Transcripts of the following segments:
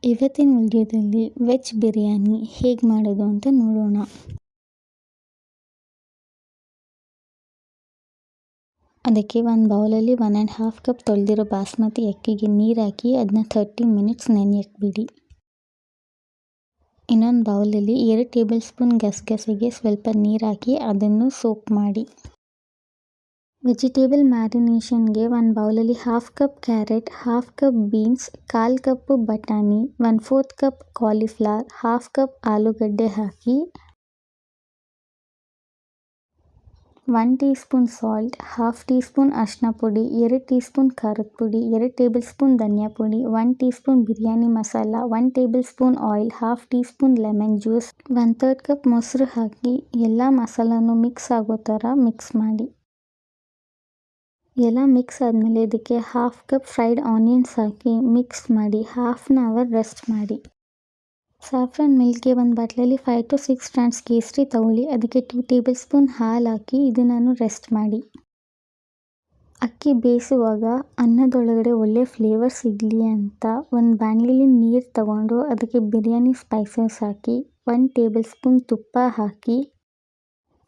ಇವತ್ತಿನ ವಿಡಿಯೋದಲ್ಲಿ ವೆಜ್ ಬಿರಿಯಾನಿ ಹೇಗೆ ಮಾಡೋದು ಅಂತ ನೋಡೋಣ. ಅದಕ್ಕೆ ಒಂದು ಬೌಲಲ್ಲಿ 1.5 ಕಪ್ ತೊಳೆದಿರೋ ಬಾಸ್ಮತಿ ಅಕ್ಕಿಗೆ ನೀರು ಹಾಕಿ ಅದನ್ನ 30 ಮಿನಿಟ್ಸ್ ನೆನೆಯಕ್ಕೆ ಬಿಡಿ. ಇನ್ನೊಂದು ಬೌಲಲ್ಲಿ 2 ಟೇಬಲ್ ಸ್ಪೂನ್ ಗಸಗಸೆಗೆ ಸ್ವಲ್ಪ ನೀರು ಹಾಕಿ ಅದನ್ನು ಸೋಕ್ ಮಾಡಿ. ವೆಜಿಟೇಬಲ್ ಮ್ಯಾರಿನೇಷನ್ಗೆ ಒಂದು ಬೌಲಲ್ಲಿ 1/2 cup carrot, 1/2 cup beans, 1/4 cup ಬಟಾಣಿ, 1/4 ಕಪ್ ಕಾಲಿಫ್ಲವರ್, 1/2 ಕಪ್ ಆಲೂಗಡ್ಡೆ ಹಾಕಿ 1 tea spoon salt, 1/2 tea spoon ಅರಿಶಿನ ಪುಡಿ, 2 ಟೀ ಸ್ಪೂನ್ ಖಾರದ ಪುಡಿ, 2 ಟೇಬಲ್ ಸ್ಪೂನ್ ಧನಿಯಾ ಪುಡಿ, 1 tea spoon biryani masala, 1 table spoon oil, 1/2 tea spoon lemon juice, 1/3 cup ಮೊಸರು ಹಾಕಿ ಎಲ್ಲ ಮಸಾಲನೂ ಮಿಕ್ಸ್ ಆಗೋ ಥರ ಮಿಕ್ಸ್ ಮಾಡಿ. ಎಲ್ಲ ಮಿಕ್ಸ್ ಆದಮೇಲೆ ಇದಕ್ಕೆ 1/2 ಕಪ್ ಫ್ರೈಡ್ ಆನಿಯನ್ಸ್ ಹಾಕಿ ಮಿಕ್ಸ್ ಮಾಡಿ 1/2 ಅವರ್ ರೆಸ್ಟ್ ಮಾಡಿ. ಸಾಫ್ರಾನ್ ಮಿಲ್ಕ್ಗೆ ಒಂದು ಬಾಟ್ಲಲ್ಲಿ 5 to 6 ಸ್ಟ್ಯಾಂಡ್ಸ್ ಕೇಸರಿ ತಗೊಳ್ಳಿ. ಅದಕ್ಕೆ 2 ಟೇಬಲ್ ಸ್ಪೂನ್ ಹಾಲು ಹಾಕಿ ಇದನ್ನು ರೆಸ್ಟ್ ಮಾಡಿ. ಅಕ್ಕಿ ಬೇಯಿಸುವಾಗ ಅನ್ನದೊಳಗಡೆ ಒಳ್ಳೆ ಫ್ಲೇವರ್ ಸಿಗಲಿ ಅಂತ ಒಂದು ಬಾಣಲೆಯಲ್ಲಿ ನೀರು ತಗೊಂಡು ಅದಕ್ಕೆ ಬಿರಿಯಾನಿ ಸ್ಪೈಸಸ್ ಹಾಕಿ 1 ಟೇಬಲ್ ಸ್ಪೂನ್ ತುಪ್ಪ ಹಾಕಿ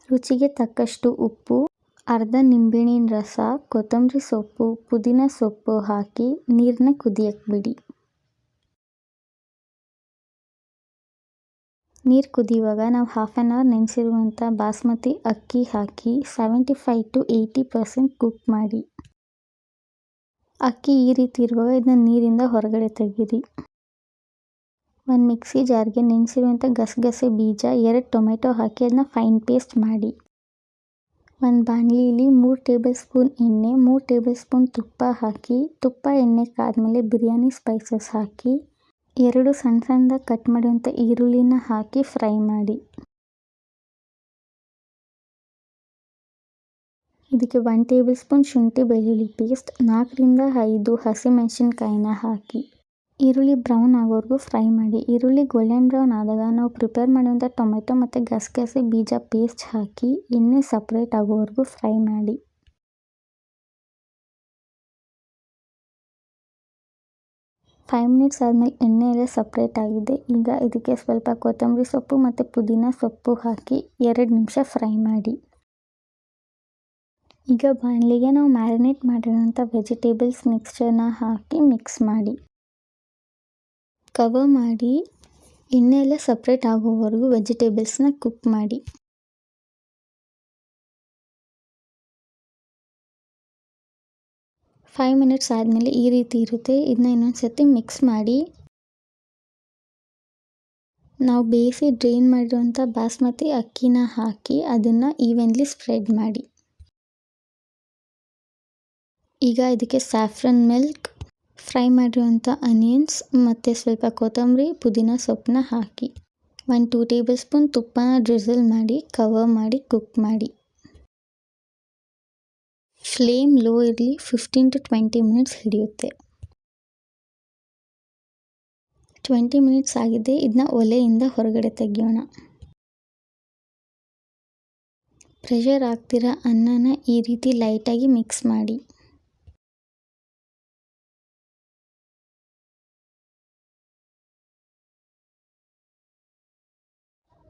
ರುಚಿಗೆ ತಕ್ಕಷ್ಟು ಉಪ್ಪು, ಅರ್ಧ ನಿಂಬೆಹಣ್ಣಿನ ರಸ, ಕೊತ್ತಂಬರಿ ಸೊಪ್ಪು, ಪುದೀನ ಸೊಪ್ಪು ಹಾಕಿ ನೀರನ್ನ ಕುದಿಯಕ್ಕೆ ಬಿಡಿ. ನೀರು ಕುದಿಯುವಾಗ ನಾವು 1/2 ಅವರ್ ನೆನೆಸಿರುವಂಥ ಬಾಸ್ಮತಿ ಅಕ್ಕಿ ಹಾಕಿ 75 to 80% ಕುಕ್ ಮಾಡಿ. ಅಕ್ಕಿ ಈ ರೀತಿ ಇರುವಾಗ ಇದನ್ನ ನೀರಿಂದ ಹೊರಗಡೆ ತೆಗೀರಿ. ಒಂದು ಮಿಕ್ಸಿ ಜಾರ್ಗೆ ನೆನೆಸಿರುವಂಥ ಗಸಗಸೆ ಬೀಜ, 2 ಟೊಮೆಟೊ ಹಾಕಿ ಅದನ್ನ ಫೈನ್ ಪೇಸ್ಟ್ ಮಾಡಿ. ಒಂದು ಬಾಣಲಿಯಲ್ಲಿ 3 ಟೇಬಲ್ ಸ್ಪೂನ್ ಎಣ್ಣೆ, 3 ಟೇಬಲ್ ಸ್ಪೂನ್ ತುಪ್ಪ ಹಾಕಿ ತುಪ್ಪ ಎಣ್ಣೆ ಕಾದ್ಮೇಲೆ ಬಿರಿಯಾನಿ ಸ್ಪೈಸಸ್ ಹಾಕಿ 2 ಸಣ್ಣದಾಗಿ ಕಟ್ ಮಾಡಿರುವಂಥ ಈರುಳ್ಳಿನ ಹಾಕಿ ಫ್ರೈ ಮಾಡಿ. ಇದಕ್ಕೆ 1 ಟೇಬಲ್ ಸ್ಪೂನ್ ಶುಂಠಿ ಬೆಳ್ಳುಳ್ಳಿ ಪೇಸ್ಟ್, 4 ರಿಂದ 5 ಹಸಿಮೆಣಸಿನ್ಕಾಯಿನ ಹಾಕಿ ಈರುಳ್ಳಿ ಬ್ರೌನ್ ಆಗೋವರೆಗೂ ಫ್ರೈ ಮಾಡಿ. ಈರುಳ್ಳಿ ಗೋಲ್ಡನ್ ಬ್ರೌನ್ ಆದಾಗ ನಾವು ಪ್ರಿಪೇರ್ ಮಾಡುವಂಥ ಟೊಮೆಟೊ ಮತ್ತು ಗಸಗಸೆ ಬೀಜ ಪೇಸ್ಟ್ ಹಾಕಿ ಎಣ್ಣೆ ಸಪ್ರೇಟ್ ಆಗೋವರೆಗೂ ಫ್ರೈ ಮಾಡಿ. ಫೈವ್ ಮಿನಿಟ್ಸ್ ಆದಮೇಲೆ ಎಣ್ಣೆ ಎಲ್ಲ ಸಪ್ರೇಟ್ ಆಗಿದೆ. ಈಗ ಇದಕ್ಕೆ ಸ್ವಲ್ಪ ಕೊತ್ತಂಬರಿ ಸೊಪ್ಪು ಮತ್ತು ಪುದೀನ ಸೊಪ್ಪು ಹಾಕಿ 2 ನಿಮಿಷ ಫ್ರೈ ಮಾಡಿ. ಈಗ ಬಾಣಲಿಗೆ ನಾವು ಮ್ಯಾರಿನೇಟ್ ಮಾಡಿರೋಂಥ ವೆಜಿಟೇಬಲ್ಸ್ ಮಿಕ್ಸ್ಚರ್ನ ಹಾಕಿ ಮಿಕ್ಸ್ ಮಾಡಿ. ಕವರ್ ಮಾಡಿ ಎಣ್ಣೆ ಎಲ್ಲ ಸಪ್ರೇಟ್ ಆಗೋವರೆಗೂ ವೆಜಿಟೇಬಲ್ಸ್ನ ಕುಕ್ ಮಾಡಿ. ಫೈವ್ ಮಿನಿಟ್ಸ್ ಆದಮೇಲೆ ಈ ರೀತಿ ಇರುತ್ತೆ. ಇದನ್ನ ಇನ್ನೊಂದು ಸರ್ತಿ ಮಿಕ್ಸ್ ಮಾಡಿ ನಾವು ಬೇಯಿಸಿ ಡ್ರೈನ್ ಮಾಡಿರುವಂಥ ಬಾಸ್ಮತಿ ಅಕ್ಕಿನ ಹಾಕಿ ಅದನ್ನು ಈವೆನ್ಲಿ ಸ್ಪ್ರೆಡ್ ಮಾಡಿ. ಈಗ ಇದಕ್ಕೆ ಸ್ಯಾಫ್ರನ್ ಮಿಲ್ಕ್, ಫ್ರೈ ಮಾಡಿರುವಂಥ ಅನಿಯನ್ಸ್ ಮತ್ತು ಸ್ವಲ್ಪ ಕೊತ್ತಂಬರಿ ಪುದೀನ ಸೊಪ್ಪನ್ನ ಹಾಕಿ 2 ಟೇಬಲ್ ಸ್ಪೂನ್ ತುಪ್ಪನ ಡ್ರಿಝಲ್ ಮಾಡಿ ಕವರ್ ಮಾಡಿ ಕುಕ್ ಮಾಡಿ. ಫ್ಲೇಮ್ ಲೋ ಇರಲಿ, 15 to 20 ಮಿನಿಟ್ಸ್ ಹಿಡಿಯುತ್ತೆ. 20 ಮಿನಿಟ್ಸ್ ಆಗಿದೆ. ಇದನ್ನ ಒಲೆಯಿಂದ ಹೊರಗಡೆ ತೆಗೆಯೋಣ. ಪ್ರೆಷರ್ ಆಗ್ತಿರೋ ಅನ್ನನ ಈ ರೀತಿ ಲೈಟಾಗಿ ಮಿಕ್ಸ್ ಮಾಡಿ.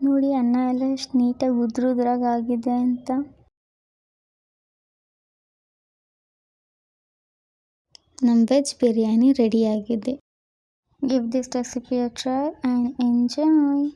ನೋಡಿ ಅನ್ನ ಎಲ್ಲ ಎಷ್ಟು ನೀಟಾಗಿ ಉದ್ರುದ್ರಾಗಿದೆ ಅಂತ. ನಮ್ಮ ವೆಜ್ ಬಿರಿಯಾನಿ ರೆಡಿಯಾಗಿದೆ. Give this recipe a try and enjoy.